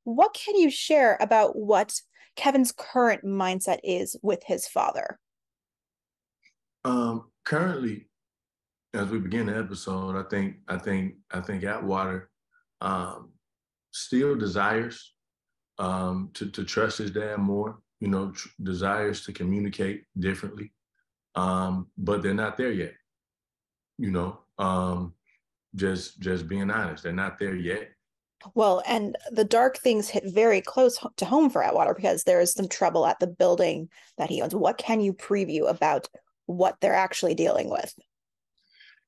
What can you share about what Kevin's current mindset is with his father? Currently, as we begin the episode, I think Atwater um, still desires to trust his dad more. Desires to communicate differently, but they're not there yet. You know, just being honest, they're not there yet. Well, and the dark things hit very close to home for Atwater because there is some trouble at the building that he owns. What can you preview about what they're actually dealing with?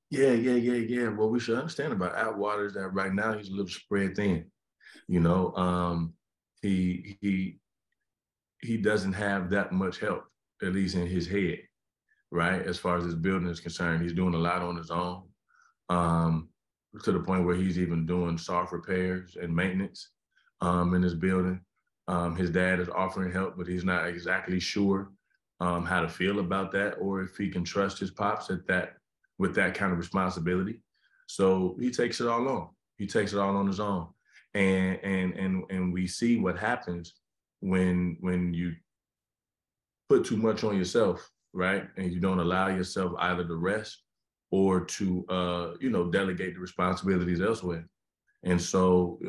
Yeah. What we should understand about Atwater is that right now he's a little spread thin. You know, he he doesn't have that much help, at least in his head, right? As far as his building is concerned, he's doing a lot on his own, um, to the point where he's even doing soft repairs and maintenance in his building. His dad is offering help, but he's not exactly sure how to feel about that, or if he can trust his pops at that with that kind of responsibility. So he takes it all on. He takes it all on his own, and we see what happens when you put too much on yourself, right? And you don't allow yourself either to rest or to delegate the responsibilities elsewhere. And so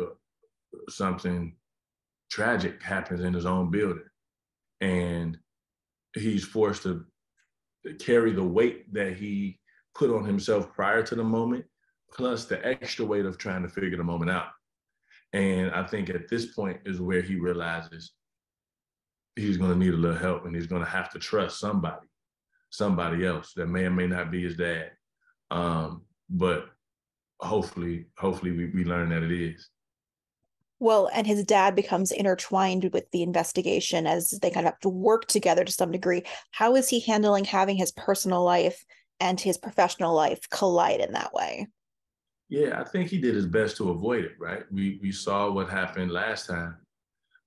something tragic happens in his own building, and he's forced to carry the weight that he put on himself prior to the moment, plus the extra weight of trying to figure the moment out. And I think at this point is where he realizes he's going to need a little help, and he's going to have to trust somebody else that may or may not be his dad. But hopefully we learn that it is. Well, and his dad becomes intertwined with the investigation as they kind of have to work together to some degree. How is he handling having his personal life and his professional life collide in that way? Yeah, I think he did his best to avoid it, right? We saw what happened last time.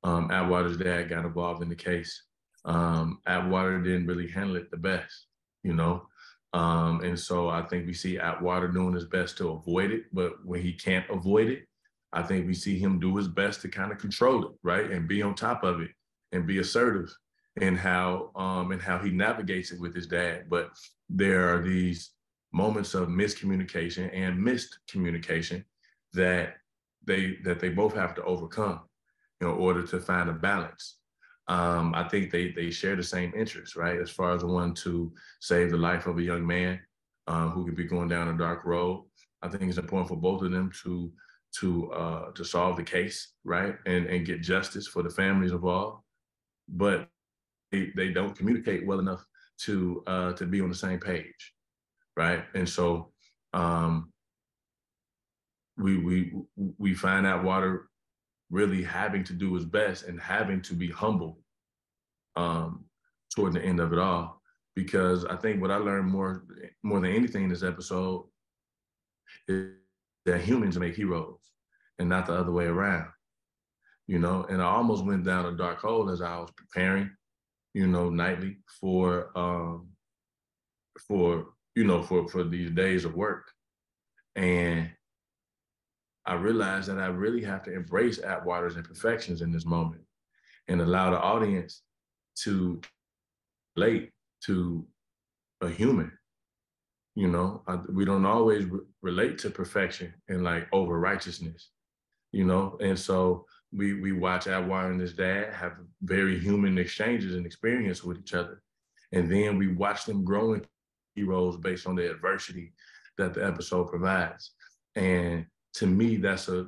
Atwater's dad got involved in the case. Atwater didn't really handle it the best, you know. And so I think we see Atwater doing his best to avoid it, but when he can't avoid it, I think we see him do his best to kind of control it, right, and be on top of it and be assertive in how he navigates it with his dad. But there are these moments of miscommunication and missed communication that they both have to overcome in order to find a balance. I think they share the same interests, right? As far as one to save the life of a young man who could be going down a dark road. I think it's important for both of them to solve the case, right, and get justice for the families involved. But they don't communicate well enough to be on the same page, right? And so we find out Water really having to do his best and having to be humble um, toward the end of it all. Because I think what I learned more than anything in this episode is that humans make heroes and not the other way around. And I almost went down a dark hole as I was preparing, nightly for these days of work. And I realized that I really have to embrace Atwater's imperfections in this moment and allow the audience to relate to a human. We don't always relate to perfection and like over righteousness, and so we watch Atwater and his dad have very human exchanges and experience with each other, and then we watch them grow into heroes based on the adversity that the episode provides. And to me, that's an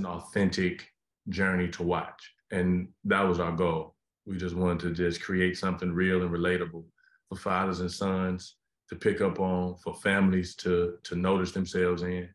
authentic journey to watch. And that was our goal. We just wanted to just create something real and relatable for fathers and sons to pick up on, for families to notice themselves in.